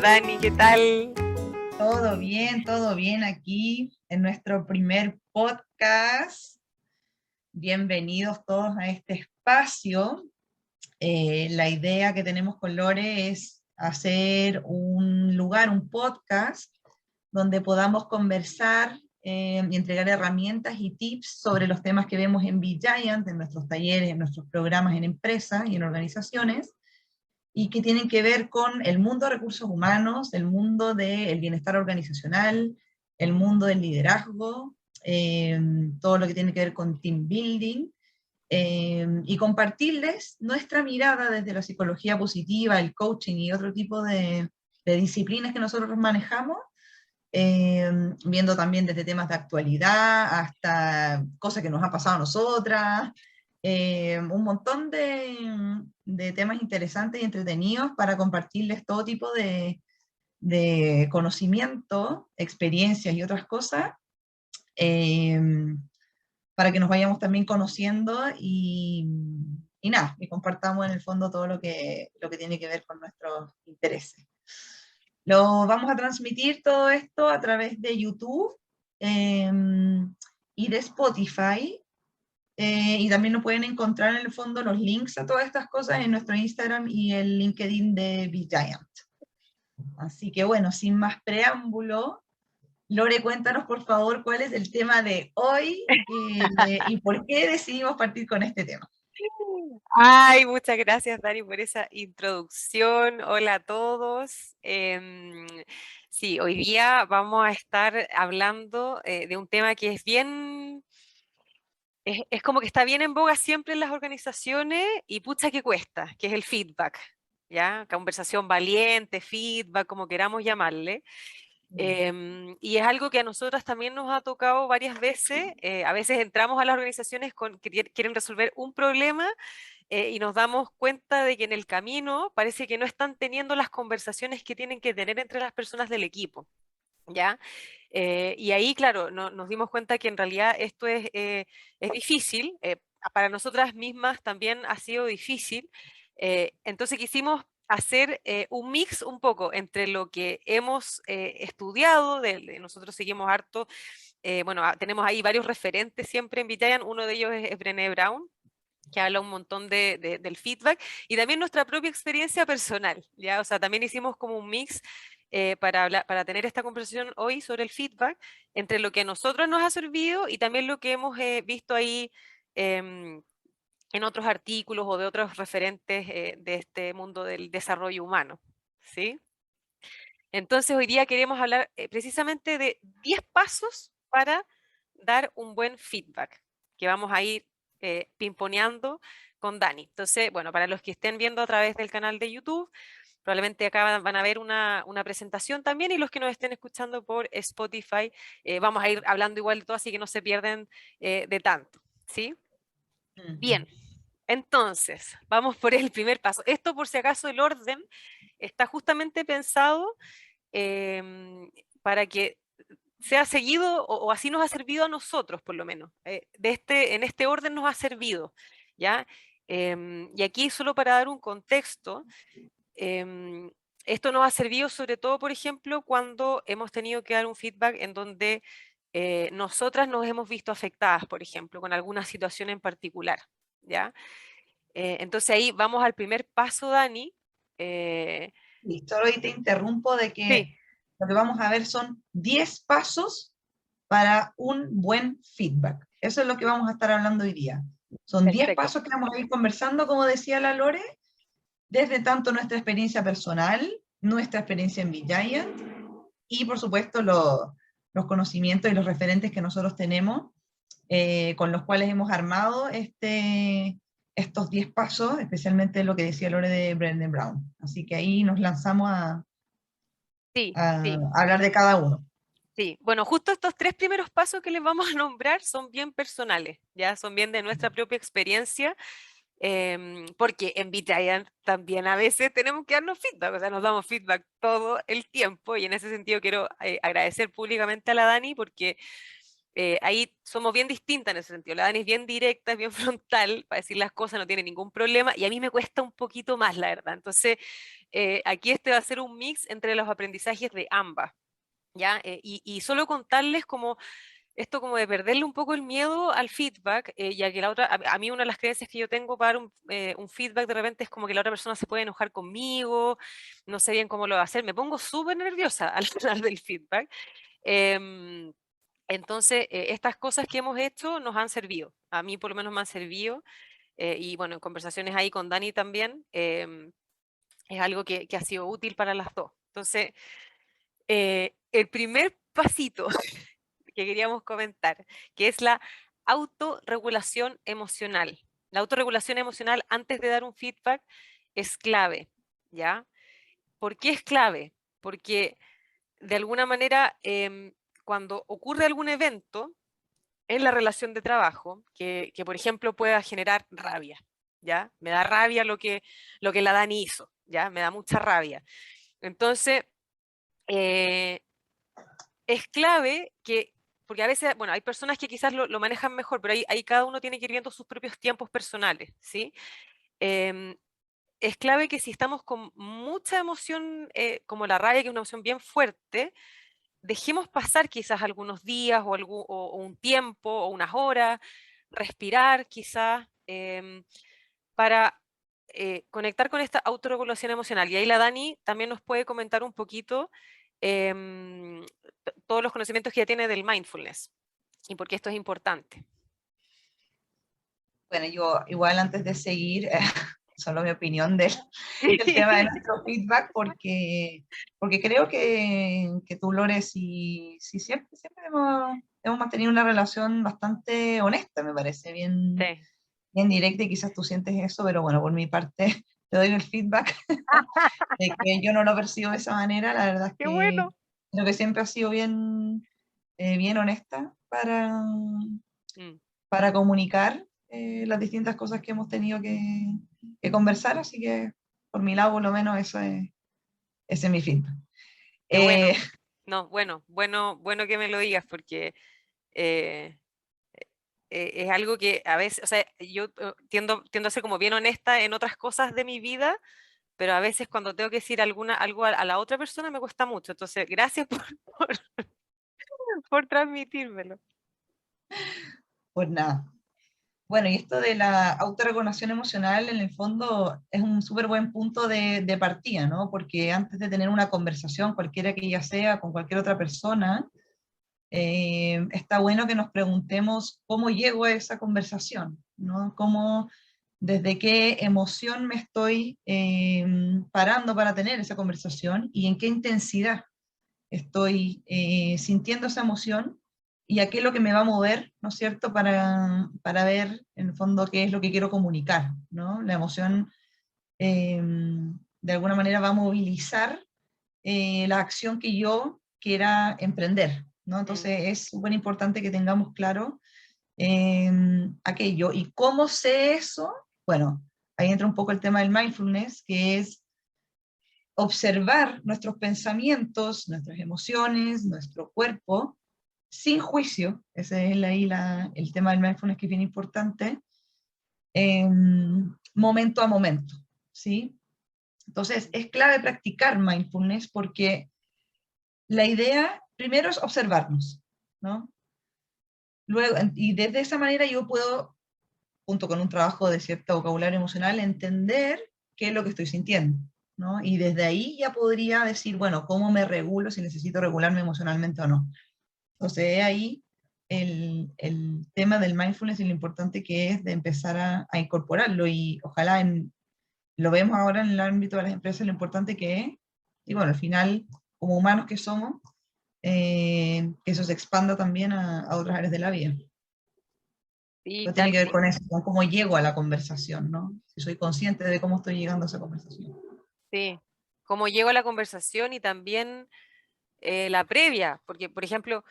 Dani, ¿qué tal? Todo bien aquí en nuestro primer podcast. Bienvenidos todos a este espacio. La idea que tenemos con Lore es hacer un lugar, un podcast, donde podamos conversar y entregar herramientas y tips sobre los temas que vemos en B-Giant, en nuestros talleres, en nuestros programas en empresas y en organizaciones, y que tienen que ver con el mundo de recursos humanos, el mundo del bienestar organizacional, el mundo del liderazgo, todo lo que tiene que ver con team building, y compartirles nuestra mirada desde la psicología positiva, el coaching y otro tipo de disciplinas que nosotros manejamos, viendo también desde temas de actualidad hasta cosas que nos ha pasado a nosotras, un montón de temas interesantes y entretenidos para compartirles todo tipo de conocimiento, experiencias y otras cosas, eh, para que nos vayamos también conociendo y nada, y compartamos en el fondo todo lo que tiene que ver con nuestros intereses. Lo vamos a transmitir todo esto a través de YouTube eh, y de Spotify. Y también nos pueden encontrar en el fondo los links a todas estas cosas en nuestro Instagram y el LinkedIn de BeGiant. Así que bueno, sin más preámbulo, Lore, cuéntanos por favor cuál es el tema de hoy y por qué decidimos partir con este tema. Ay, muchas gracias, Dani, por esa introducción. Hola a todos. Sí, hoy día vamos a estar hablando de un tema que es bien, es como que está bien en boga siempre en las organizaciones y pucha que cuesta, que es el feedback, ¿ya? Conversación valiente, feedback, como queramos llamarle. Y es algo que a nosotras también nos ha tocado varias veces. A veces entramos a las organizaciones que quieren resolver un problema y nos damos cuenta de que en el camino parece que no están teniendo las conversaciones que tienen que tener entre las personas del equipo. ¿Ya? Y ahí, claro, nos dimos cuenta que en realidad esto es difícil, para nosotras mismas también ha sido difícil, entonces quisimos hacer un mix un poco entre lo que hemos estudiado, nosotros seguimos harto, bueno, tenemos ahí varios referentes siempre en Vitayan, uno de ellos es Brené Brown, que habla un montón del feedback, y también nuestra propia experiencia personal, ¿ya? O sea, también hicimos como un mix para tener esta conversación hoy sobre el feedback, entre lo que a nosotros nos ha servido y también lo que hemos visto ahí em, en otros artículos o de otros referentes de este mundo del desarrollo humano, ¿sí? Entonces, hoy día queremos hablar precisamente de 10 pasos para dar un buen feedback, que vamos a ir pimponeando con Dani. Entonces, bueno, para los que estén viendo a través del canal de YouTube, probablemente acá van a ver una presentación también, y los que nos estén escuchando por Spotify, vamos a ir hablando igual de todo, así que no se pierden de tanto, ¿sí? Bien, entonces, vamos por el primer paso. Esto, por si acaso, el orden está justamente pensado para que sea seguido o así nos ha servido a nosotros, por lo menos. En este orden nos ha servido, ¿ya? Y aquí, solo para dar un contexto, em, esto nos ha servido sobre todo, por ejemplo, cuando hemos tenido que dar un feedback en donde nosotras nos hemos visto afectadas, por ejemplo, con alguna situación en particular, ¿ya? Entonces ahí vamos al primer paso, Dani. Y solo ahí te interrumpo de que Sí, lo que vamos a ver son 10 pasos para un buen feedback. Eso es lo que vamos a estar hablando hoy día. Son 10 perfecto. pasos que vamos a ir conversando, como decía la Lore, desde tanto nuestra experiencia personal, nuestra experiencia en Giant y por supuesto los conocimientos y los referentes que nosotros tenemos, con los cuales hemos armado estos 10 pasos, especialmente lo que decía Lore de Brené Brown. Así que ahí nos lanzamos Sí, a sí, hablar de cada uno. sí. Bueno, justo estos tres primeros pasos que les vamos a nombrar son bien personales, ya son bien de nuestra propia experiencia, porque en BeGiant también a veces tenemos que darnos feedback, o sea, nos damos feedback todo el tiempo, y en ese sentido quiero agradecer públicamente a la Dani porque ahí somos bien distintas en ese sentido. La Dani es bien directa, es bien frontal para decir las cosas, no tiene ningún problema, y a mí me cuesta un poquito más, la verdad. Entonces, aquí este va a ser un mix entre los aprendizajes de ambas, ¿ya? Y solo contarles como esto como de perderle un poco el miedo al feedback, ya que la otra, a mí una de las creencias que yo tengo para dar un feedback de repente es como que la otra persona se puede enojar conmigo, no sé bien cómo lo va a hacer, me pongo súper nerviosa al hablar del feedback. Em, entonces, estas cosas que hemos hecho nos han servido, a mí por lo menos me han servido, y bueno, en conversaciones ahí con Dani también, es algo que ha sido útil para las dos. Entonces, el primer pasito que queríamos comentar, que es la autorregulación emocional. La autorregulación emocional antes de dar un feedback es clave, ¿ya? ¿Por qué es clave? Porque de alguna manera, cuando ocurre algún evento en la relación de trabajo, que por ejemplo pueda generar rabia, ¿ya? Me da rabia lo que la Dani hizo, ¿ya? Me da mucha rabia. Entonces, eh, es clave que, porque a veces, bueno, hay personas que quizás lo manejan mejor, pero ahí cada uno tiene que ir viendo sus propios tiempos personales, ¿sí? Em, es clave que si estamos con mucha emoción, como la rabia, que es una emoción bien fuerte, dejemos pasar quizás algunos días o un tiempo o unas horas, respirar quizás, para conectar con esta autorregulación emocional. Y ahí la Dani también nos puede comentar un poquito todos los conocimientos que ella tiene del mindfulness y por qué esto es importante. Bueno, yo igual antes de seguir, solo mi opinión del tema de nuestro feedback, porque creo que tú, Lore, sí siempre hemos mantenido una relación bastante honesta, me parece, Sí. bien directa, y quizás tú sientes eso, pero bueno, por mi parte te doy el feedback de que yo no lo percibo de esa manera. La verdad es Qué que bueno. creo que siempre ha sido bien honesta Mm, para comunicar las distintas cosas que hemos tenido que conversar, así que por mi lado, por lo menos, ese es mi feedback. qué Eh, bueno. No, bueno que me lo digas porque eh, es algo que a veces, o sea, yo tiendo a ser como bien honesta en otras cosas de mi vida, pero a veces cuando tengo que decir algo a la otra persona me cuesta mucho. Entonces, gracias por, por transmitírmelo. pues nada. Bueno, y esto de la autorregulación emocional, en el fondo, es un súper buen punto de partida, ¿no? Porque antes de tener una conversación, cualquiera que ella sea, con cualquier otra persona, está bueno que nos preguntemos cómo llego a esa conversación, ¿no? Desde qué emoción me estoy parando para tener esa conversación y en qué intensidad estoy sintiendo esa emoción y a qué es lo que me va a mover, ¿no es cierto?, para ver en el fondo qué es lo que quiero comunicar, ¿no? La emoción de alguna manera va a movilizar la acción que yo quiera emprender, ¿no? Mm, Entonces es súper importante que tengamos claro eh, aquello. ¿Y cómo sé eso? Bueno, ahí entra un poco el tema del mindfulness, que es observar nuestros pensamientos, nuestras emociones, nuestro cuerpo, sin juicio. Ese es ahí el tema del mindfulness, que es bien importante, eh, momento a momento, ¿sí? Entonces es clave practicar mindfulness porque la idea primero es observarnos, ¿no? Luego, y desde esa manera yo puedo, junto con un trabajo de cierto vocabulario emocional, entender qué es lo que estoy sintiendo, ¿no? Y desde ahí ya podría decir, bueno, ¿cómo me regulo, si necesito regularme emocionalmente o no? Entonces, ahí el tema del mindfulness y lo importante que es de empezar a incorporarlo, y ojalá lo vemos ahora en el ámbito de las empresas, lo importante que es, y bueno, al final, como humanos que somos, que eso se expanda también a otras áreas de la vida. sí, Pero tal tiene que ver cual. con eso, con cómo llego a la conversación, ¿no? Si soy consciente de cómo estoy llegando a esa conversación. Sí. Cómo llego a la conversación y también la previa, porque, por ejemplo,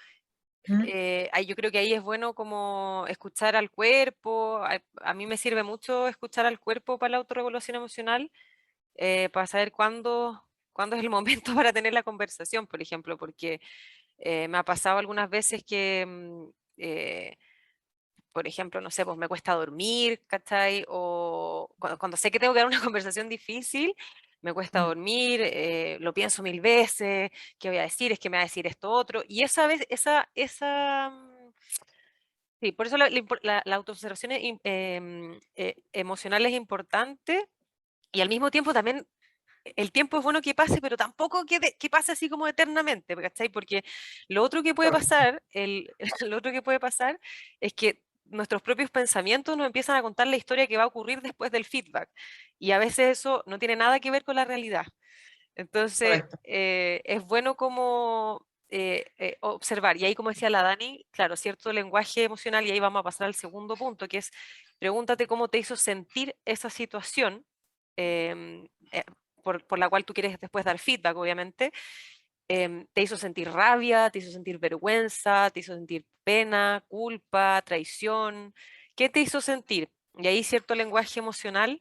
¿Mm? yo creo que ahí es bueno como escuchar al cuerpo. A mí me sirve mucho escuchar al cuerpo para la autorregulación emocional, para saber cuándo es el momento para tener la conversación, por ejemplo, porque me ha pasado algunas veces que por ejemplo, no sé, pues me cuesta dormir, ¿cachai? O cuando sé que tengo que dar una conversación difícil, me cuesta Mm, dormir, lo pienso mil veces, ¿qué voy a decir? Es que me va a decir esto otro. Y esa vez, sí, por eso la autoobservación emocional es importante y al mismo tiempo también el tiempo es bueno que pase, pero tampoco que pase así como eternamente, ¿cachai? Porque lo otro que puede correcto, pasar, lo otro que puede pasar es que nuestros propios pensamientos nos empiezan a contar la historia que va a ocurrir después del feedback. Y a veces eso no tiene nada que ver con la realidad. Entonces, correcto. es bueno como observar. Y ahí, como decía la Dani, claro, cierto lenguaje emocional, y ahí vamos a pasar al segundo punto, que es pregúntate cómo te hizo sentir esa situación em, eh, por la cual tú quieres después dar feedback, obviamente. Te hizo sentir rabia, te hizo sentir vergüenza, te hizo sentir pena, culpa, traición. ¿Qué te hizo sentir? Y ahí cierto lenguaje emocional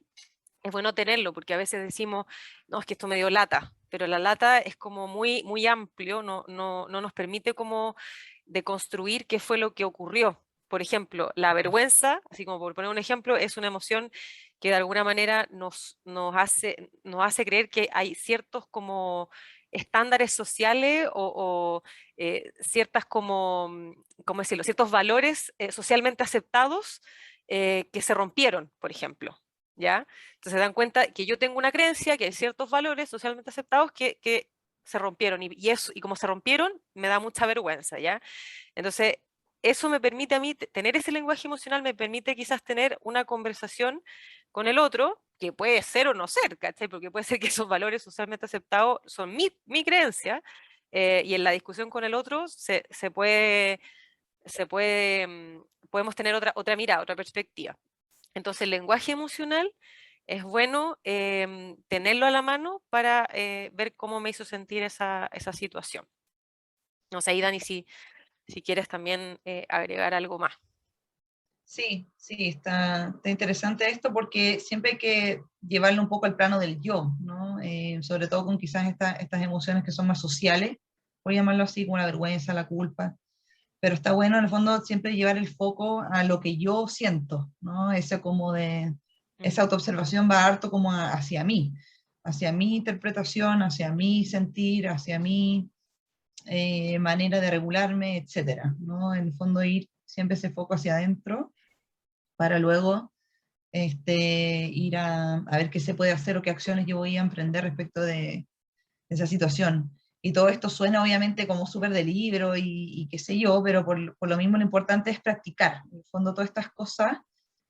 es bueno tenerlo, porque a veces decimos, no, es que esto me dio lata, pero la lata es como muy, muy amplio, no nos permite como deconstruir qué fue lo que ocurrió. Por ejemplo, la vergüenza, así como por poner un ejemplo, es una emoción que de alguna manera nos hace creer que hay ciertos como estándares sociales ciertas como, ¿cómo decirlo?, ciertos valores socialmente aceptados que se rompieron, por ejemplo. ¿Ya? Entonces se dan cuenta que yo tengo una creencia, que hay ciertos valores socialmente aceptados que se rompieron y como se rompieron, me da mucha vergüenza, ¿ya? Entonces, eso me permite a mí, tener ese lenguaje emocional me permite quizás tener una conversación con el otro, que puede ser o no ser, ¿cachai? Porque puede ser que esos valores socialmente aceptados son mi creencia, y en la discusión con el otro podemos tener otra mirada, otra perspectiva. Entonces, el lenguaje emocional es bueno tenerlo a la mano para ver cómo me hizo sentir esa situación. No sé, ahí, Dani, si quieres también agregar algo más. Sí, sí, está interesante esto porque siempre hay que llevarlo un poco al plano del yo, ¿no? Sobre todo con quizás estas emociones que son más sociales, por llamarlo así, como la vergüenza, la culpa, pero está bueno en el fondo siempre llevar el foco a lo que yo siento, ¿no? Ese como de, Mm, esa autoobservación va harto como hacia mi interpretación, hacia mi sentir, hacia mi manera de regularme, etcétera, ¿no? En el fondo ir siempre ese foco hacia adentro para luego ir a ver qué se puede hacer o qué acciones yo voy a emprender respecto de esa situación. Y todo esto suena obviamente como súper de libro y qué sé yo, pero por lo mismo lo importante es practicar. En el fondo todas estas cosas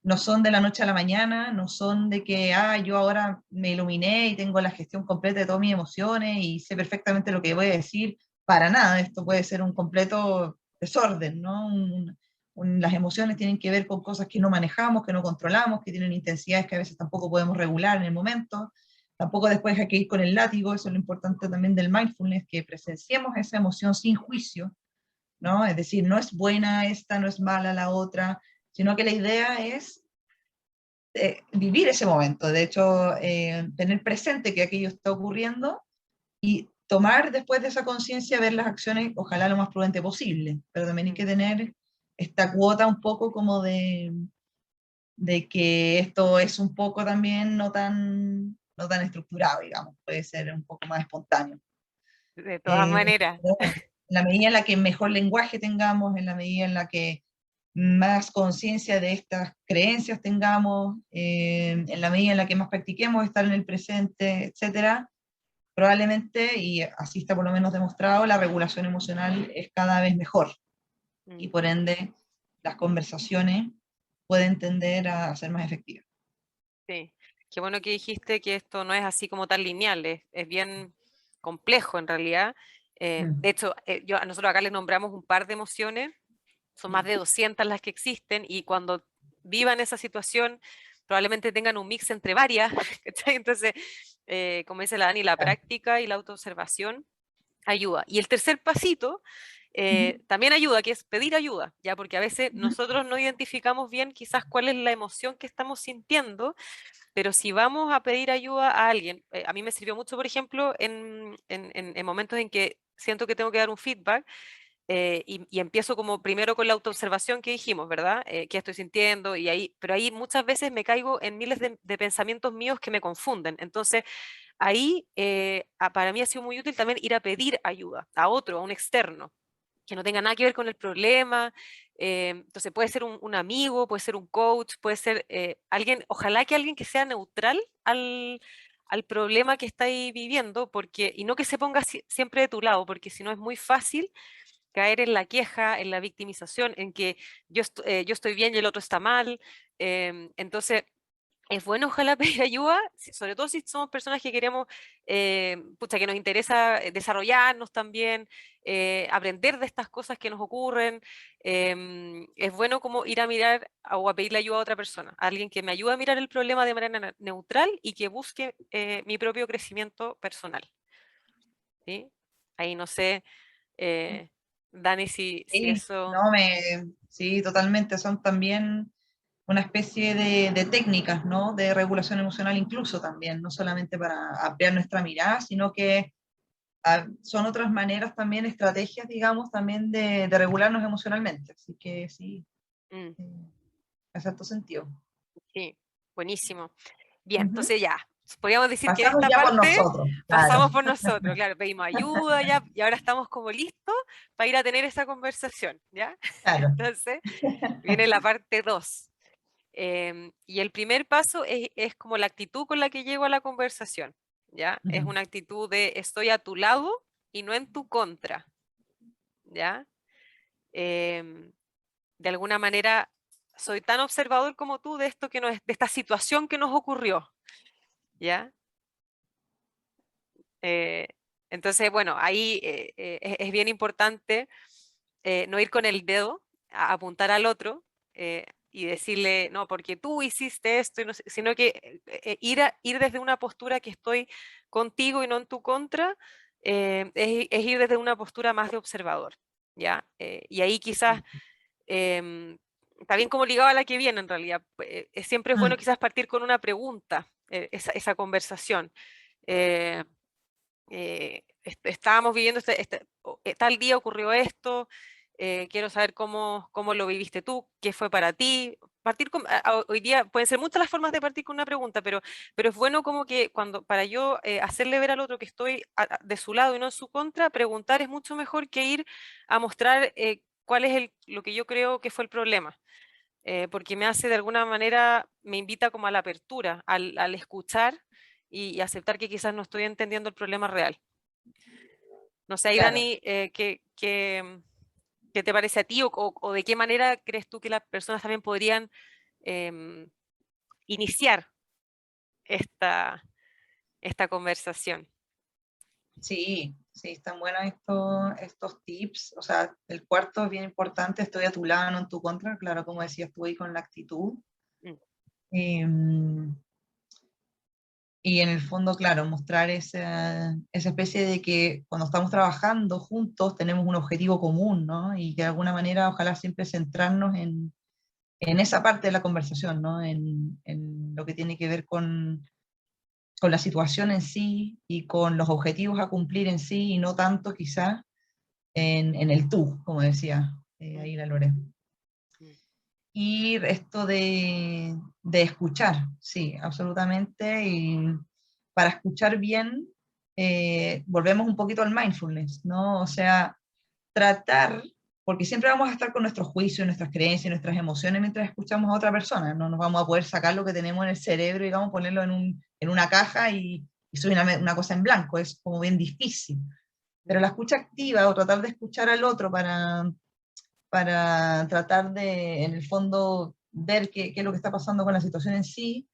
no son de la noche a la mañana, no son de que, yo ahora me iluminé y tengo la gestión completa de todas mis emociones y sé perfectamente lo que voy a decir. Para nada, esto puede ser un completo desorden, ¿no? Las emociones tienen que ver con cosas que no manejamos, que no controlamos, que tienen intensidades que a veces tampoco podemos regular en el momento. Tampoco después hay que ir con el látigo, eso es lo importante también del mindfulness, que presenciemos esa emoción sin juicio, ¿no? Es decir, no es buena esta, no es mala la otra, sino que la idea es vivir ese momento, de hecho, tener presente que aquello está ocurriendo y tomar después de esa conciencia, ver las acciones, ojalá lo más prudente posible, pero también hay mm, que tener esta cuota un poco como de que esto es un poco también no tan estructurado, digamos, puede ser un poco más espontáneo. De todas maneras. Pero bueno, en la medida en la que mejor lenguaje tengamos, en la medida en la que más conciencia de estas creencias tengamos, en la medida en la que más practiquemos estar en el presente, etcétera, probablemente, y así está por lo menos demostrado, la regulación emocional es cada vez mejor y Mm, por ende las conversaciones pueden tender a ser más efectivas. sí, qué bueno que dijiste que esto no es así como tan lineal, es bien complejo en realidad. Mm, De hecho, a nosotros acá le nombramos un par de emociones. Son más mm, de 200 las que existen y cuando vivan esa situación probablemente tengan un mix entre varias. ¿Cachai? Entonces, como dice la Dani, la claro. práctica y la autoobservación ayuda. Y el tercer pasito Ujú, también ayuda, que es pedir ayuda, ya porque a veces ujú, nosotros no identificamos bien quizás cuál es la emoción que estamos sintiendo, pero si vamos a pedir ayuda a alguien, a mí me sirvió mucho, por ejemplo, en momentos en que siento que tengo que dar un feedback, y empiezo como primero con la autoobservación que dijimos, ¿verdad? ¿Qué estoy sintiendo? Pero ahí muchas veces me caigo en miles de pensamientos míos que me confunden. Entonces, ahí para mí ha sido muy útil también ir a pedir ayuda a otro, a un externo, que no tenga nada que ver con el problema. Entonces puede ser un amigo, puede ser un coach, puede ser alguien, ojalá que alguien que sea neutral al problema que estáis viviendo, y no que se ponga siempre de tu lado, porque si no es muy fácil caer en la queja, en la victimización, en que yo estoy bien y el otro está mal. Entonces, es bueno, ojalá pedir ayuda, sobre todo si somos personas que queremos, pucha, que nos interesa desarrollarnos también, aprender de estas cosas que nos ocurren. Es bueno como ir a mirar o a pedirle ayuda a otra persona, a alguien que me ayude a mirar el problema de manera neutral y que busque mi propio crecimiento personal. ¿Sí? Ahí no sé, eh, Dani, si Sí, eso... no, sí, totalmente, son también una especie de técnicas, ¿no? De regulación emocional incluso también, no solamente para ampliar nuestra mirada, sino que son otras maneras también, estrategias, digamos, también de regularnos emocionalmente. Así que sí, mm, eh, hace cierto sentido. sí, buenísimo. Bien, Ujú. entonces ya, podríamos decir que en Pasamos esta ya por parte nosotros, claro. pasamos por nosotros, claro, pedimos ayuda ya, y ahora estamos como listos para ir a tener esa conversación, ¿ya? Claro. Entonces, viene la parte 2. Y el primer paso es como la actitud con la que llego a la conversación, ¿ya? Es Ujú. una actitud de estoy a tu lado y no en tu contra, ¿ya? Em, de alguna manera, soy tan observador como tú de esto de esta situación que nos ocurrió, ¿ya? Eh, entonces, bueno, ahí es bien importante no ir con el dedo a apuntar al otro y decirle, no, porque tú hiciste esto, y no sino que ir desde una postura que estoy contigo y no en tu contra, es ir desde una postura más de observador, ¿ya? Y ahí quizás, también como ligado a la que viene en realidad, siempre es bueno Mm, quizás partir con una pregunta, esa conversación. Eh, Estábamos viviendo tal día ocurrió esto, quiero saber cómo lo viviste tú, qué fue para ti. Hoy día pueden ser muchas las formas de partir con una pregunta, pero es bueno como que para yo hacerle ver al otro que estoy de su lado y no en su contra, preguntar es mucho mejor que ir a mostrar cuál es lo que yo creo que fue el problema. Porque me hace de alguna manera, me invita como a la apertura, al escuchar y aceptar que quizás no estoy entendiendo el problema real. No sé, ahí claro. Dani, ¿qué te parece a ti o de qué manera crees tú que las personas también podrían em, iniciar esta, esta conversación? Sí, sí, están buenos estos tips. O sea, el cuarto es bien importante, estoy a tu lado, no en tu contra. Claro, como decías tú ahí con la actitud. Mm, Em, y en el fondo, claro, mostrar esa especie de que cuando estamos trabajando juntos tenemos un objetivo común, ¿no? Y que de alguna manera ojalá siempre centrarnos en esa parte de la conversación, ¿no? En lo que tiene que ver con la situación en sí y con los objetivos a cumplir en sí y no tanto quizás en el tú, como decía mm, ahí la Lore. mm, Y esto de escuchar, sí, absolutamente. Y para escuchar bien, volvemos un poquito al mindfulness, ¿no? O sea, tratar, porque siempre vamos a estar con nuestros juicios, nuestras creencias, nuestras emociones mientras escuchamos a otra persona, no nos vamos a poder sacar lo que tenemos en el cerebro y vamos a ponerlo en una caja y soy una cosa en blanco, es como bien difícil. Pero mm, la escucha activa o tratar de escuchar al otro para tratar de, en el fondo, ver qué es lo que está pasando con la situación en sí,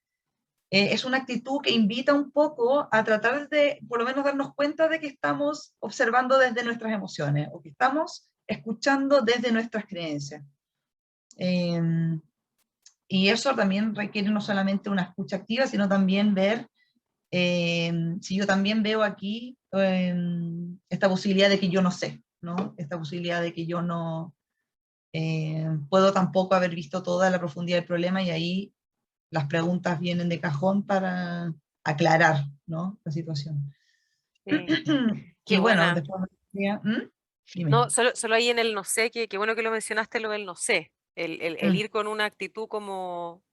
es una actitud que invita un poco a tratar de, por lo menos, darnos cuenta de que estamos observando desde nuestras emociones o que estamos escuchando desde nuestras creencias. Eh, y eso también requiere no solamente una escucha activa, sino también ver si yo también veo aquí esta posibilidad de que yo no sé, ¿no? Esta posibilidad de que yo no puedo tampoco haber visto toda la profundidad del problema y ahí las preguntas vienen de cajón para aclarar, ¿no? La situación. sí, qué Y bueno, buena. después me decía, ¿Mm? Dime. No, solo ahí en el no sé, que bueno que lo mencionaste, lo del no sé, el Mm, ir con una actitud como,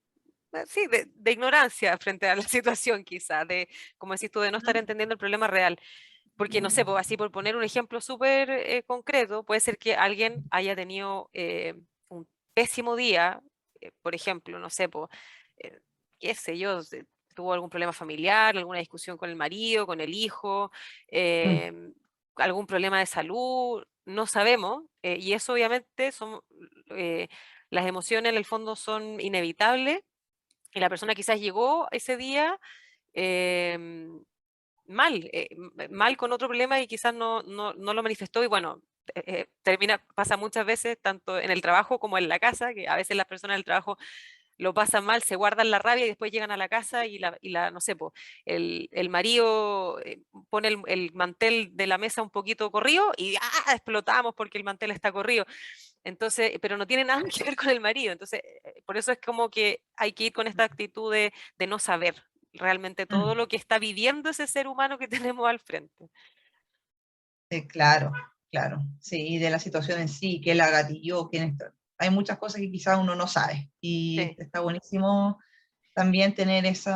sí, de ignorancia frente a la situación quizás, de, como decís tú, de no estar mm, entendiendo el problema real. Porque no sé, pues, así por poner un ejemplo súper concreto, puede ser que alguien haya tenido un pésimo día, por ejemplo, no sé, pues, eh, qué sé yo, tuvo algún problema familiar, alguna discusión con el marido, con el hijo, mm, algún problema de salud, no sabemos, y eso obviamente son, eh, las emociones en el fondo son inevitables, y la persona quizás llegó ese día em, mal, mal con otro problema y quizás no lo manifestó y bueno, pasa muchas veces, tanto en el trabajo como en la casa, que a veces las personas del trabajo lo pasan mal, se guardan la rabia y después llegan a la casa no sé, po, el marido pone el mantel de la mesa un poquito corrido y explotamos porque el mantel está corrido. Entonces, pero no tiene nada que ver con el marido. Entonces, por eso es como que hay que ir con esta actitud de no saber realmente todo mm. lo que está viviendo ese ser humano que tenemos al frente. Claro, claro. Sí, y de la situación en sí, que la gatilló, hay muchas cosas que quizás uno no sabe. Y Sí, está buenísimo también tener eso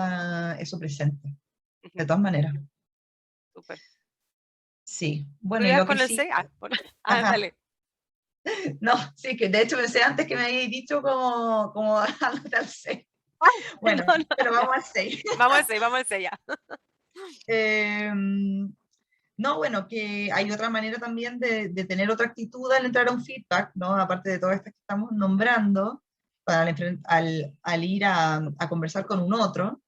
presente, de ujú, todas maneras. súper. Sí. ¿Tú Bueno, y ibas lo que con el sí. 6? Bueno, Ajá. dale. No, sí, que de hecho pensé antes que me habíais dicho como ándate al 6. Bueno, No, no, pero ya. vamos al 6. Vamos al 6 ya. No, bueno, que hay otra manera también de tener otra actitud al entrar a un feedback, ¿no? Aparte de todas estas que estamos nombrando, para al ir a conversar con un otro,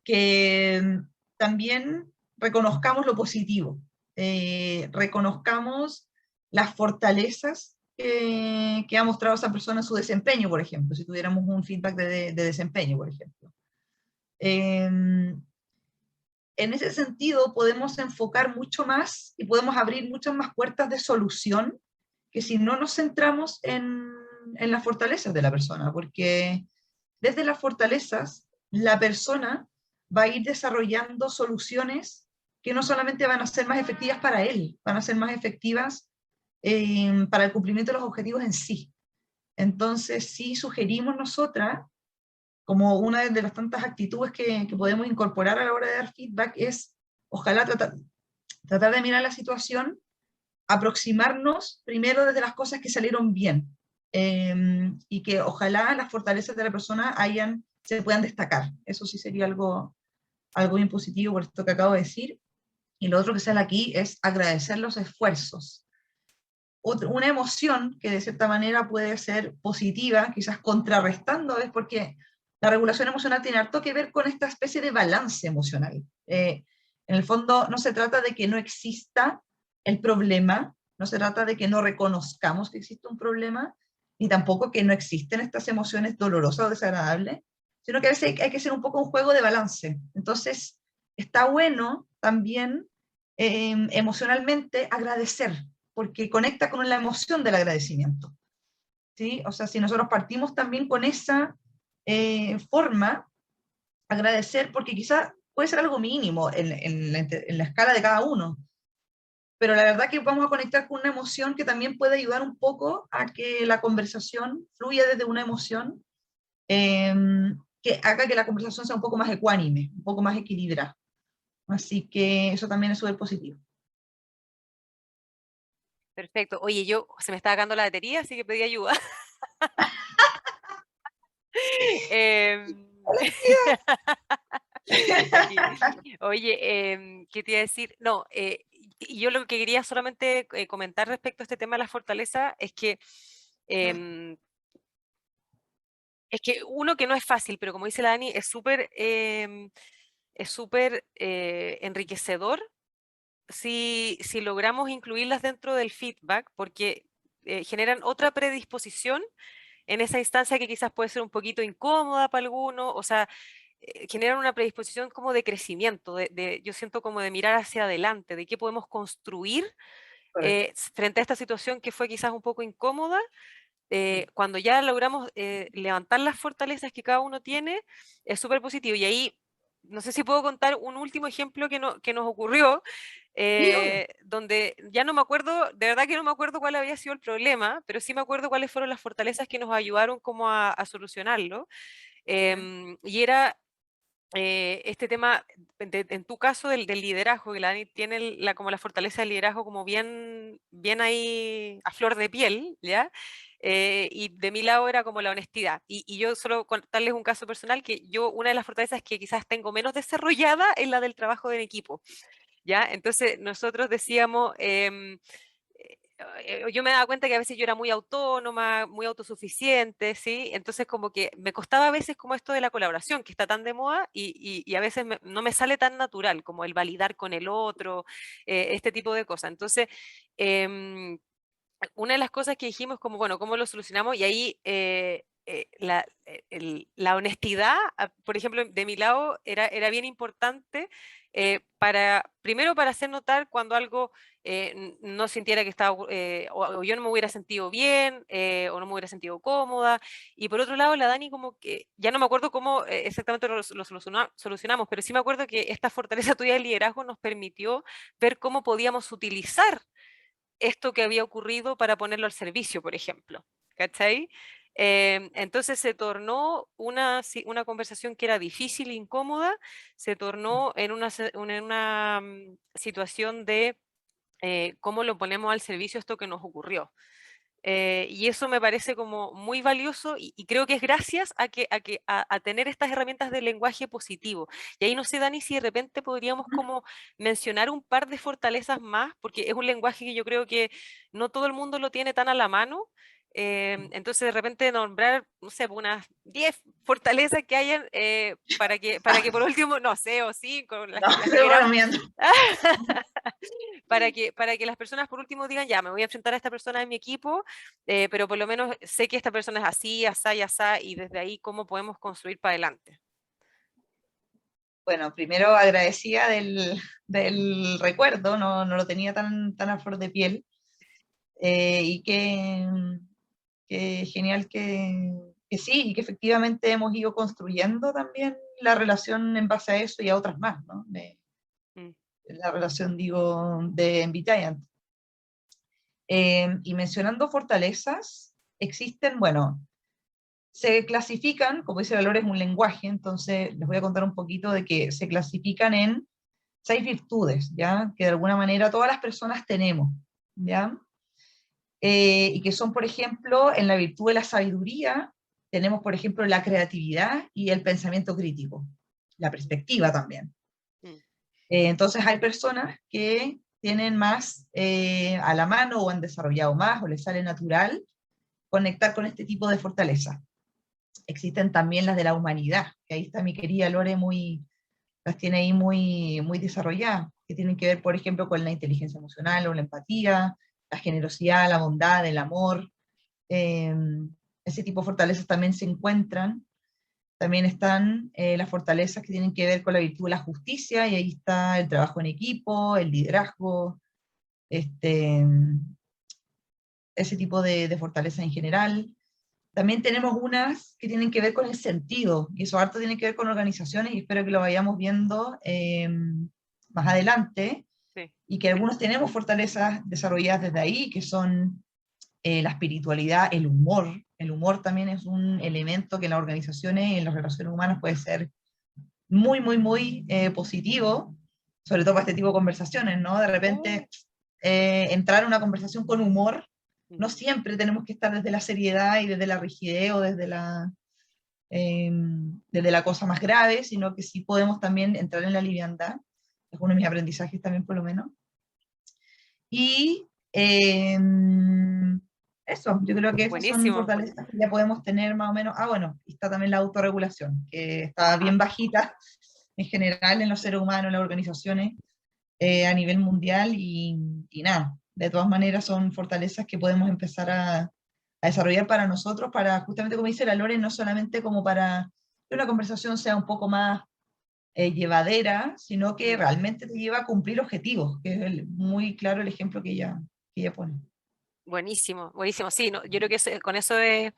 que también reconozcamos lo positivo, reconozcamos las fortalezas que ha mostrado esa persona en su desempeño, por ejemplo, si tuviéramos un feedback de desempeño, por ejemplo. Eh, en ese sentido podemos enfocar mucho más y podemos abrir muchas más puertas de solución que si no nos centramos en las fortalezas de la persona, porque desde las fortalezas la persona va a ir desarrollando soluciones que no solamente van a ser más efectivas para él, van a ser más efectivas para el cumplimiento de los objetivos en sí. Entonces, sí sugerimos nosotras como una de las tantas actitudes que podemos incorporar a la hora de dar feedback es, ojalá tratar de mirar la situación, aproximarnos primero desde las cosas que salieron bien y que ojalá las fortalezas de la persona se puedan destacar. Eso sí sería algo bien positivo por esto que acabo de decir. Y lo otro que sale aquí es agradecer los esfuerzos. Una emoción que de cierta manera puede ser positiva, quizás contrarrestando, es porque la regulación emocional tiene harto que ver con esta especie de balance emocional. En el fondo no se trata de que no exista el problema, no se trata de que no reconozcamos que existe un problema, ni tampoco que no existen estas emociones dolorosas o desagradables, sino que a veces hay que hacer un poco un juego de balance. Entonces, está bueno también emocionalmente agradecer, porque conecta con la emoción del agradecimiento. ¿Sí? O sea, si nosotros partimos también con esa forma, agradecer, porque quizá puede ser algo mínimo en la escala de cada uno, pero la verdad que vamos a conectar con una emoción que también puede ayudar un poco a que la conversación fluya desde una emoción eh, que haga que la conversación sea un poco más ecuánime, un poco más equilibrada. Así que eso también es súper positivo. Perfecto. Oye, se me está acabando la batería, así que pedí ayuda. Em, aquí. Oye, ¿qué te iba a decir? No, y yo lo que quería solamente comentar respecto a este tema de la fortaleza em, es que uno que no es fácil, pero como dice la Dani, es súper enriquecedor si logramos incluirlas dentro del feedback, porque generan otra predisposición en esa instancia que quizás puede ser un poquito incómoda para algunos, o sea, generan una predisposición como de crecimiento, yo siento como de mirar hacia adelante, de qué podemos construir Correcto. frente a esta situación que fue quizás un poco incómoda. Cuando ya logramos levantar las fortalezas que cada uno tiene, es súper positivo. Y ahí no sé si puedo contar un último ejemplo que nos ocurrió, Sí, obvio. donde ya no me acuerdo, de verdad que no me acuerdo cuál había sido el problema, pero sí me acuerdo cuáles fueron las fortalezas que nos ayudaron como a solucionarlo. Ya. Y era este tema, en tu caso, del liderazgo, que la Dani tiene como la fortaleza del liderazgo como bien, bien ahí a flor de piel, ¿ya? Y de mi lado era como la honestidad. Y yo solo contarles un caso personal, que yo una de las fortalezas que quizás tengo menos desarrollada es la del trabajo en equipo, ¿ya? Entonces nosotros decíamos, yo me daba cuenta que a veces yo era muy autónoma, muy autosuficiente, ¿sí? Entonces como que me costaba a veces como esto de la colaboración, que está tan de moda y a veces no me sale tan natural como el validar con el otro, este tipo de cosas. Entonces, em, una de las cosas que dijimos como, bueno, ¿cómo lo solucionamos? Y ahí la honestidad, por ejemplo, de mi lado, era bien importante primero para hacer notar cuando algo no sintiera que estaba, o yo no me hubiera sentido bien, o no me hubiera sentido cómoda. Y por otro lado, la Dani como que, ya no me acuerdo cómo exactamente lo solucionamos, pero sí me acuerdo que esta fortaleza tuya de liderazgo nos permitió ver cómo podíamos utilizar esto que había ocurrido para ponerlo al servicio, por ejemplo. ¿Cachai? Entonces se tornó una conversación que era difícil e incómoda, se tornó en una situación de cómo lo ponemos al servicio esto que nos ocurrió. Y eso me parece como muy valioso y creo que es gracias a tener estas herramientas de lenguaje positivo. Y ahí no sé, Dani, si de repente podríamos como mencionar un par de fortalezas más, porque es un lenguaje que yo creo que no todo el mundo lo tiene tan a la mano. Entonces, de repente nombrar, no sé, unas 10 fortalezas que hayan para que por último, no sé, o 5, No, las que estoy queramos. bromeando. Para que las personas por último digan, ya, me voy a enfrentar a esta persona en mi equipo, pero por lo menos sé que esta persona es así, asá y asá, y desde ahí cómo podemos construir para adelante. Bueno, primero agradecida del recuerdo, no, no lo tenía tan a flor de piel. Y que genial que sí, y que efectivamente hemos ido construyendo también la relación en base a eso y a otras más, ¿no? Mm, La relación, digo, de Envy-Giant. Y mencionando fortalezas, existen, bueno, se clasifican, como dice Valor, es un lenguaje, entonces les voy a contar un poquito de que se clasifican en 6 virtudes, ¿ya? Que de alguna manera todas las personas tenemos, ¿ya? Y que son, por ejemplo, en la virtud de la sabiduría, tenemos, por ejemplo, la creatividad y el pensamiento crítico, la perspectiva también. mm, Entonces hay personas que tienen más a la mano o han desarrollado más o les sale natural conectar con este tipo de fortaleza. Existen también las de la humanidad, que ahí está mi querida Lore, las tiene ahí muy desarrolladas, que tienen que ver, por ejemplo, con la inteligencia emocional o la empatía, la generosidad, la bondad, el amor. eh, Ese tipo de fortalezas también se encuentran. También están las fortalezas que tienen que ver con la virtud de la justicia, y ahí está el trabajo en equipo, el liderazgo, este, ese tipo de fortaleza en general. También tenemos unas que tienen que ver con el sentido, y eso harto tiene que ver con organizaciones, y espero que lo vayamos viendo más adelante, sí. y que algunos tenemos fortalezas desarrolladas desde ahí, que son la espiritualidad, el humor. El humor también es un elemento que en las organizaciones y en las relaciones humanas puede ser muy positivo, sobre todo para este tipo de conversaciones, ¿no? De Uh, repente entrar a una conversación con humor, mm, no siempre tenemos que estar desde la seriedad y desde la rigidez o desde la cosa más grave, sino que sí podemos también entrar en la liviandad, es uno de mis aprendizajes también por lo menos. Y eso, yo creo que esas son buenísimo. fortalezas que ya podemos tener más o menos. Ah, bueno, y está también la autorregulación, que está bien bajita en general en los seres humanos, en las organizaciones a nivel mundial, y nada, de todas maneras son fortalezas que podemos empezar a desarrollar para nosotros, para justamente como dice la Lore, no solamente como para que una conversación sea un poco más llevadera, sino que Mm, realmente te lleva a cumplir objetivos, que es muy claro el ejemplo que ella pone. buenísimo, buenísimo. Sí, no, yo creo que con eso es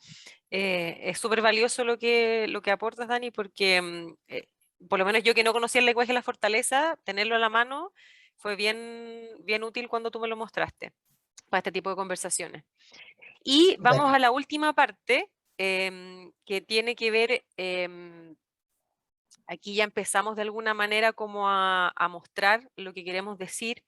súper valioso lo que aportas, Dani, porque por lo menos yo que no conocía el lenguaje de la fortaleza, tenerlo a la mano fue bien, bien útil cuando tú me lo mostraste para este tipo de conversaciones. Y Súper. vamos a la última parte, que tiene que ver, aquí ya empezamos de alguna manera como a mostrar lo que queremos decir,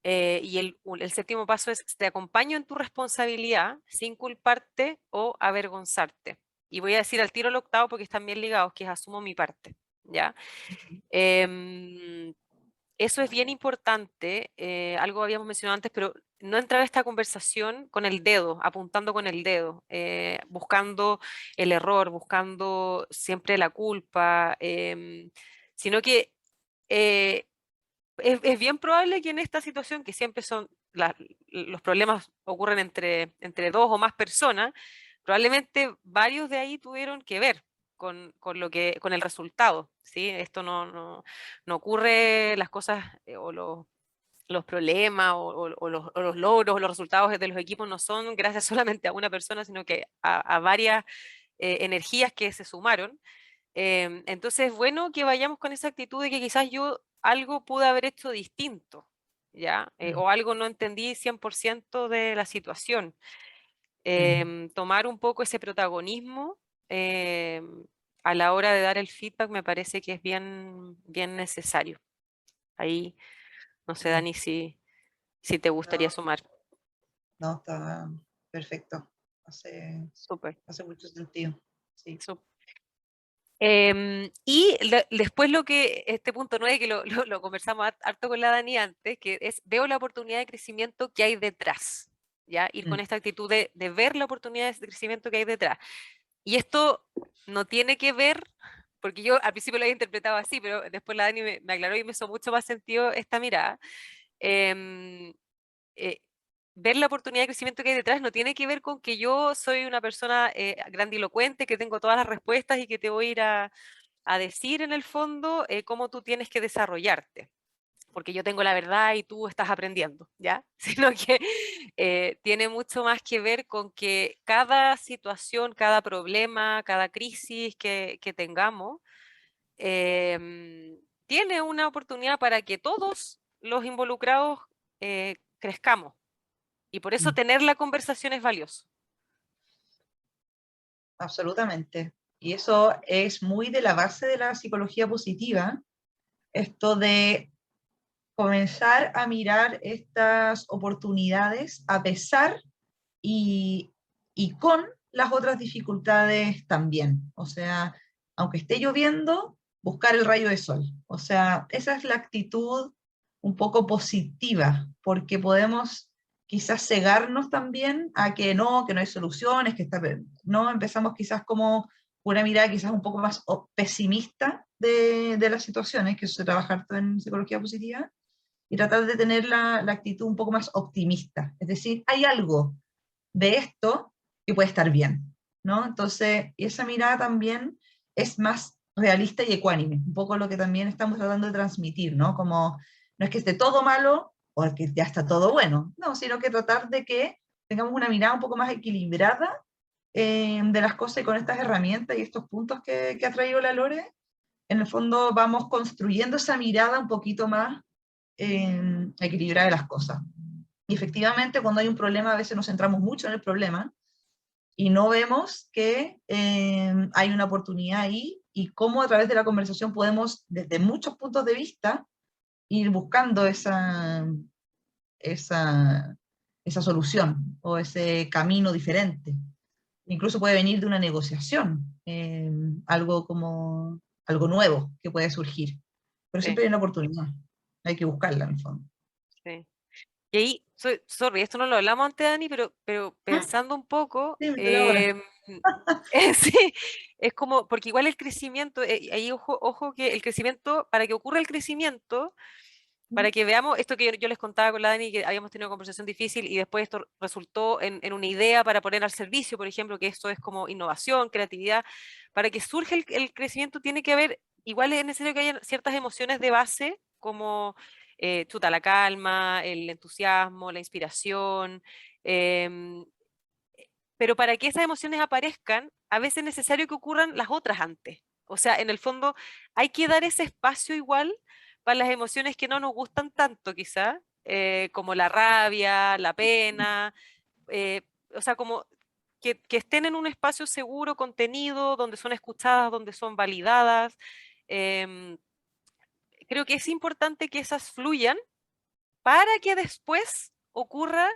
y el séptimo paso es, te acompaño en tu responsabilidad sin culparte o avergonzarte. Y voy a decir al tiro el octavo porque están bien ligados, que es asumo mi parte, ¿ya? Em, Eso es bien importante, algo habíamos mencionado antes, pero no entrar a esta conversación con el dedo, apuntando con el dedo, buscando el error, buscando siempre la culpa, sino que eh, es bien probable que en esta situación, que siempre son los problemas ocurren entre dos o más personas, probablemente varios de ahí tuvieron que ver con el resultado, ¿sí? Esto no ocurre, las cosas o los problemas o los logros o los resultados de los equipos no son gracias solamente a una persona, sino que a varias energías que se sumaron. Entonces, es bueno que vayamos con esa actitud de que quizás yo algo pude haber hecho distinto, ¿ya? Mm, O algo no entendí 100% de la situación. mm, Tomar un poco ese protagonismo em, a la hora de dar el feedback me parece que es bien, bien necesario. Ahí no sé, mm. Dani, si te gustaría No, sumar. no, está perfecto. Hace, Súper. hace mucho sentido. Sí. Y después este punto 9 que lo conversamos harto con la Dani antes, que es veo la oportunidad de crecimiento que hay detrás, ¿ya? Ir con Mm, esta actitud de ver la oportunidad de crecimiento que hay detrás. Y esto no tiene que ver, porque yo al principio lo había interpretado así, pero después la Dani me aclaró y me hizo mucho más sentido esta mirada. Em, eh, Ver la oportunidad de crecimiento que hay detrás no tiene que ver con que yo soy una persona grandilocuente, que tengo todas las respuestas y que te voy a ir a decir en el fondo cómo tú tienes que desarrollarte, porque yo tengo la verdad y tú estás aprendiendo, ¿ya? Sino que tiene mucho más que ver con que cada situación, cada problema, cada crisis que tengamos, tiene una oportunidad para que todos los involucrados crezcamos. Y por eso mm. tener la conversación es valioso. Absolutamente. Y eso es muy de la base de la psicología positiva, esto de comenzar a mirar estas oportunidades a pesar y, y con las otras dificultades también. O sea, aunque esté lloviendo, buscar el rayo de sol. O sea, esa es la actitud un poco positiva, porque podemos quizás cegarnos también a que no hay soluciones, que está, no empezamos quizás como una mirada quizás un poco más pesimista de las situaciones, que eso se trabaja harto en psicología positiva, y tratar de tener la actitud un poco más optimista. Es decir, hay algo de esto que puede estar bien, ¿no? Entonces, esa mirada también es más realista y ecuánime, un poco lo que también estamos tratando de transmitir, ¿no? Como no es que esté todo malo o que ya está todo bueno, no, sino que tratar de que tengamos una mirada un poco más equilibrada de las cosas y con estas herramientas y estos puntos que ha traído la Lore, en el fondo vamos construyendo esa mirada un poquito más equilibrada de las cosas. Y efectivamente, cuando hay un problema, a veces nos centramos mucho en el problema y no vemos que hay una oportunidad ahí y cómo a través de la conversación podemos, desde muchos puntos de vista, ir buscando esa, esa solución o ese camino diferente. Incluso puede venir de una negociación, algo como algo nuevo que puede surgir. Pero Sí, siempre hay una oportunidad, hay que buscarla en el fondo. sí. Y ahí, sorry, esto no lo hablamos antes, Dani, pero ¿Mm? pensando un poco, Sí, me enteré ahora. sí, es como, porque igual el crecimiento, ahí ojo que el crecimiento, para que ocurra el crecimiento, para que veamos esto que yo les contaba con la Dani, que habíamos tenido una conversación difícil y después esto resultó en una idea para poner al servicio, por ejemplo, que esto es como innovación, creatividad, para que surja el crecimiento tiene que haber, igual es necesario que haya ciertas emociones de base, como chuta, la calma, el entusiasmo, la inspiración, em, pero para que esas emociones aparezcan, a veces es necesario que ocurran las otras antes. O sea, en el fondo hay que dar ese espacio igual para las emociones que no nos gustan tanto, quizá, como la rabia, la pena, o sea, como que estén en un espacio seguro, contenido, donde son escuchadas, donde son validadas. em, Creo que es importante que esas fluyan para que después ocurra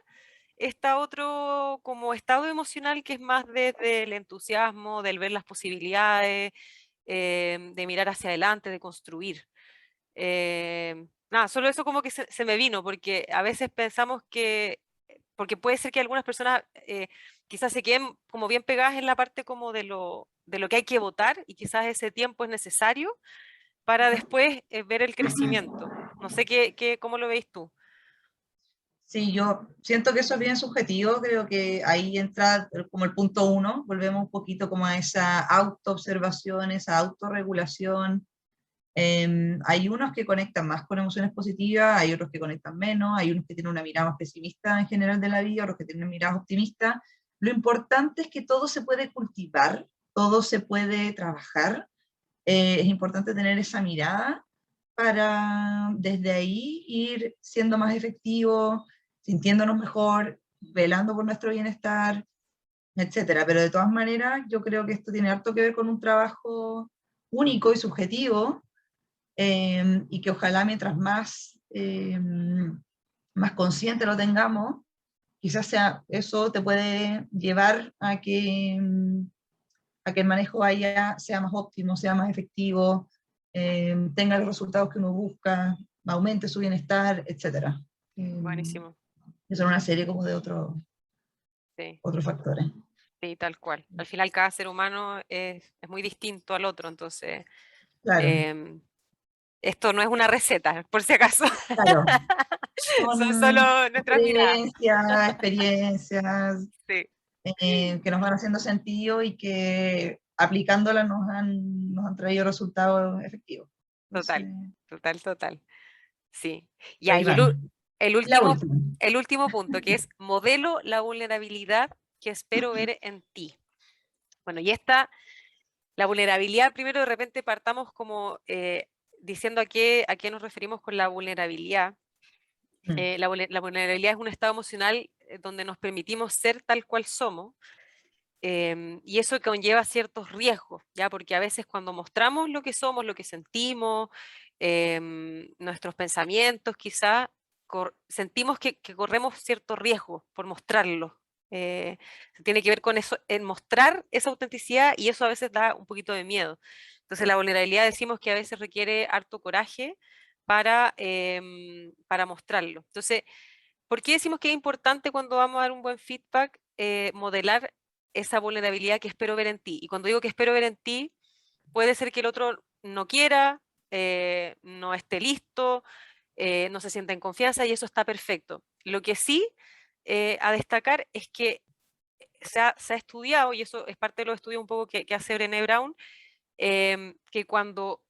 esta otro como estado emocional que es más desde el entusiasmo, del ver las posibilidades, de mirar hacia adelante, de construir. Nada, solo eso como que se me vino, porque a veces pensamos que, porque puede ser que algunas personas quizás se queden como bien pegadas en la parte como de lo que hay que votar y quizás ese tiempo es necesario para después ver el crecimiento. No sé cómo lo veis tú. Sí, yo siento que eso es bien subjetivo, creo que ahí entra como el punto uno, volvemos un poquito como a esa autoobservación, esa autorregulación. Hay unos que conectan más con emociones positivas, hay otros que conectan menos, hay unos que tienen una mirada más pesimista en general de la vida, otros que tienen una mirada optimista. Lo importante es que todo se puede cultivar, todo se puede trabajar. Es importante tener esa mirada para desde ahí ir siendo más efectivos, sintiéndonos mejor, velando por nuestro bienestar, etcétera. Pero de todas maneras, yo creo que esto tiene harto que ver con un trabajo único y subjetivo, y que ojalá mientras más, más consciente lo tengamos, quizás sea, eso te puede llevar a que el manejo sea más óptimo, sea más efectivo, tenga los resultados que uno busca, aumente su bienestar, etc. Buenísimo. Eso es una serie como de Sí, otros factores. sí, tal cual. Al final cada ser humano es muy distinto al otro, entonces Claro, em, esto no es una receta, por si acaso. claro. Son Son solo nuestras miradas. sugerencias, experiencias, Sí, que nos van haciendo sentido y que aplicándolas nos han traído resultados efectivos. Entonces, total, total, total. Sí. por Ya, ahí y van. el La último, última. el último punto, que es modelo la vulnerabilidad que espero ver en ti. Bueno, y esta, la vulnerabilidad, primero de repente partamos como diciendo a qué nos referimos con la vulnerabilidad. Mm, La vulnerabilidad es un estado emocional donde nos permitimos ser tal cual somos. Y eso conlleva ciertos riesgos, ¿ya? Porque a veces cuando mostramos lo que somos, lo que sentimos, nuestros pensamientos, quizá sentimos que corremos cierto riesgo por mostrarlo. Se tiene que ver con eso, en mostrar esa autenticidad y eso a veces da un poquito de miedo. Entonces la vulnerabilidad decimos que a veces requiere harto coraje para mostrarlo. Entonces, ¿por qué decimos que es importante cuando vamos a dar un buen feedback modelar esa vulnerabilidad que espero ver en ti? Y cuando digo que espero ver en ti, puede ser que el otro no quiera, no esté listo, no se sienta en confianza y eso está perfecto. Lo que sí a destacar es que se ha estudiado, y eso es parte de los estudios un poco que hace Brené Brown, que cuando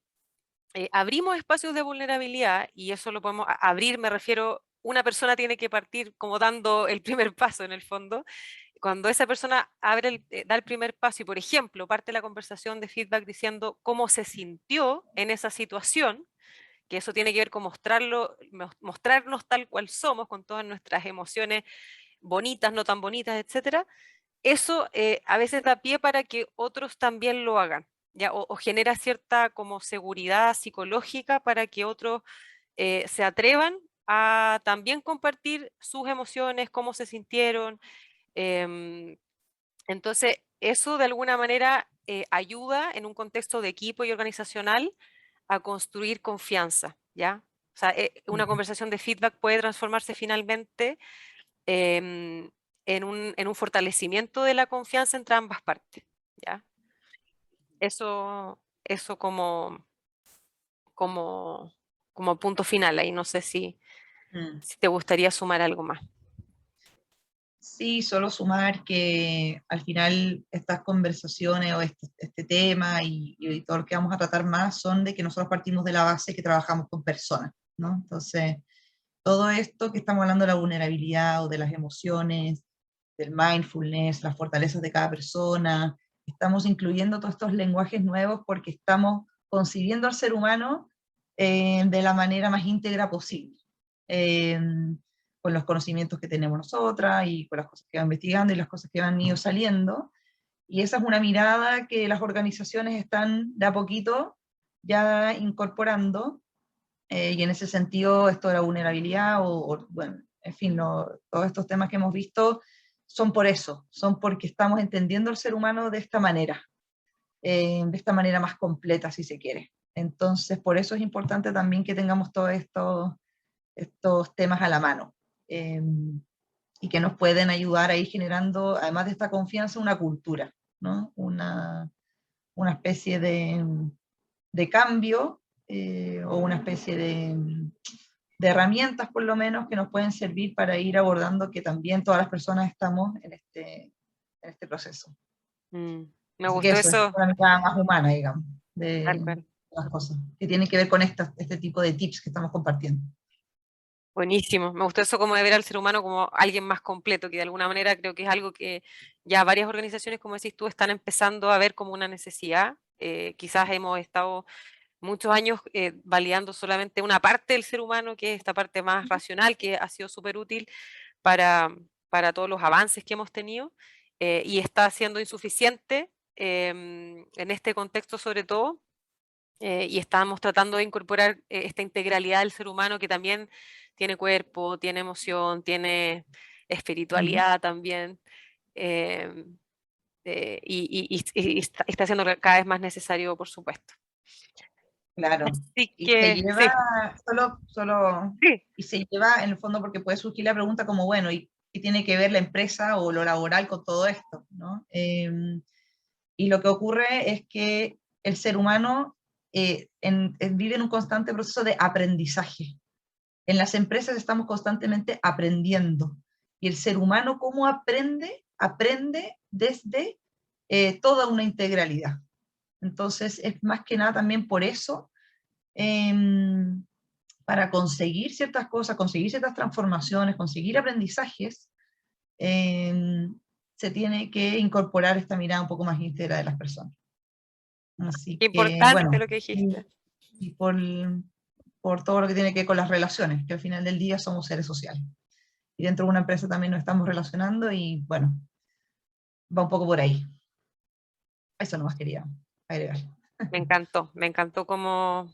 abrimos espacios de vulnerabilidad, y eso lo podemos abrir, me refiero, una persona tiene que partir como dando el primer paso en el fondo. Cuando esa persona da el primer paso y, por ejemplo, parte la conversación de feedback diciendo cómo se sintió en esa situación, que eso tiene que ver con mostrarnos tal cual somos, con todas nuestras emociones bonitas, no tan bonitas, etcétera, eso a veces da pie para que otros también lo hagan, ¿ya? O genera cierta como seguridad psicológica para que otros se atrevan a también compartir sus emociones, cómo se sintieron. em, entonces, eso de alguna manera ayuda en un contexto de equipo y organizacional a construir confianza, ¿ya? O sea, una mm. conversación de feedback puede transformarse finalmente em, en un fortalecimiento de la confianza entre ambas partes, ¿ya? Eso como, como punto final ahí, no sé Mm. si te gustaría sumar algo más. Sí, solo sumar que al final estas conversaciones o este tema y todo lo que vamos a tratar más son de que nosotros partimos de la base que trabajamos con personas, ¿no? Entonces, todo esto que estamos hablando de la vulnerabilidad o de las emociones, del mindfulness, las fortalezas de cada persona, Estamos incluyendo todos estos lenguajes nuevos porque estamos concibiendo al ser humano de la manera más íntegra posible, eh, con los conocimientos que tenemos nosotras y con las cosas que van investigando y las cosas que van ido saliendo. Y esa es una mirada que las organizaciones están de a poquito ya incorporando, y en ese sentido esto de la vulnerabilidad bueno, en fin, todos estos temas que hemos visto son por eso, son porque estamos entendiendo al ser humano de esta manera más completa, si se quiere. Entonces, por eso es importante también que tengamos todos estos temas a la mano, y que nos pueden ayudar a ir generando, además de esta confianza, una cultura, ¿no? Una especie de cambio, o una especie de herramientas, por lo menos, que nos pueden servir para ir abordando que también todas las personas estamos en este proceso. Me Así que gustó eso es eso, una mirada más humana, digamos, tal de cual. las cosas, que tienen que ver con este tipo de tips que estamos compartiendo. Buenísimo, me gustó eso como de ver al ser humano como alguien más completo, que de alguna manera creo que es algo que ya varias organizaciones, como decís tú, están empezando a ver como una necesidad. Quizás hemos estado muchos años validando solamente una parte del ser humano, que es esta parte más racional, que ha sido súper útil para, para todos los avances que hemos tenido, y está siendo insuficiente en este contexto sobre todo. Y estamos tratando de incorporar esta integralidad del ser humano que también tiene cuerpo, tiene emoción, tiene Ujú. espiritualidad también, em, y está siendo cada vez más necesario, por supuesto. Claro. Así Y se que lleva, sí, sí. y se lleva en el fondo porque puede surgir la pregunta como, bueno, ¿y qué tiene que ver la empresa o lo laboral con todo esto? ¿No? Y lo que ocurre es que el ser humano vive en un constante proceso de aprendizaje. En las empresas estamos constantemente aprendiendo. Y el ser humano, ¿cómo aprende? Aprende desde toda una integralidad. Entonces, es más que nada también por eso, para conseguir ciertas cosas, conseguir ciertas transformaciones, conseguir aprendizajes, se tiene que incorporar esta mirada un poco más íntegra de las personas. Así Qué que, importante bueno, lo que y, dijiste. y por todo lo que tiene que ver con las relaciones, que al final del día somos seres sociales. Y dentro de una empresa también nos estamos relacionando y, bueno, va un poco por ahí. Eso nomás quería agregar. Me encantó cómo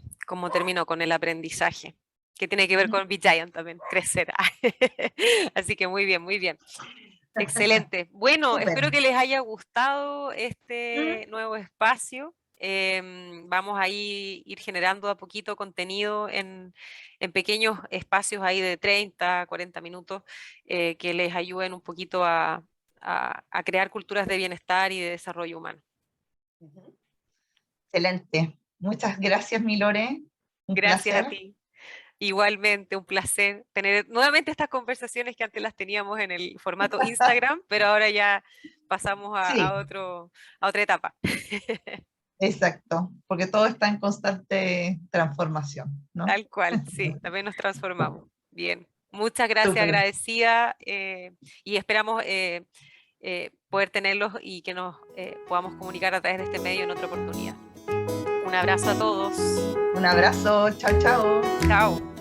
terminó con el aprendizaje, que tiene que ver con Be Giant también, crecer. Así que muy bien, muy bien. Excelente. Bueno, Súper. espero que les haya gustado este nuevo espacio. Vamos a ir generando a poquito contenido en pequeños espacios ahí de 30, 40 minutos, que les ayuden un poquito a crear culturas de bienestar y de desarrollo humano. Excelente. Muchas gracias, Milore. Un Gracias a placer. ti. Igualmente, un placer tener nuevamente estas conversaciones que antes las teníamos en el formato Instagram, pero ahora ya pasamos Sí, a otra etapa. exacto, porque todo está en constante transformación, ¿no? Tal cual, sí, también nos transformamos. Bien, muchas gracias, Súper. agradecida, y esperamos poder tenerlos y que nos podamos comunicar a través de este medio en otra oportunidad. Un abrazo a todos. Un abrazo. Chao, chao. Chao.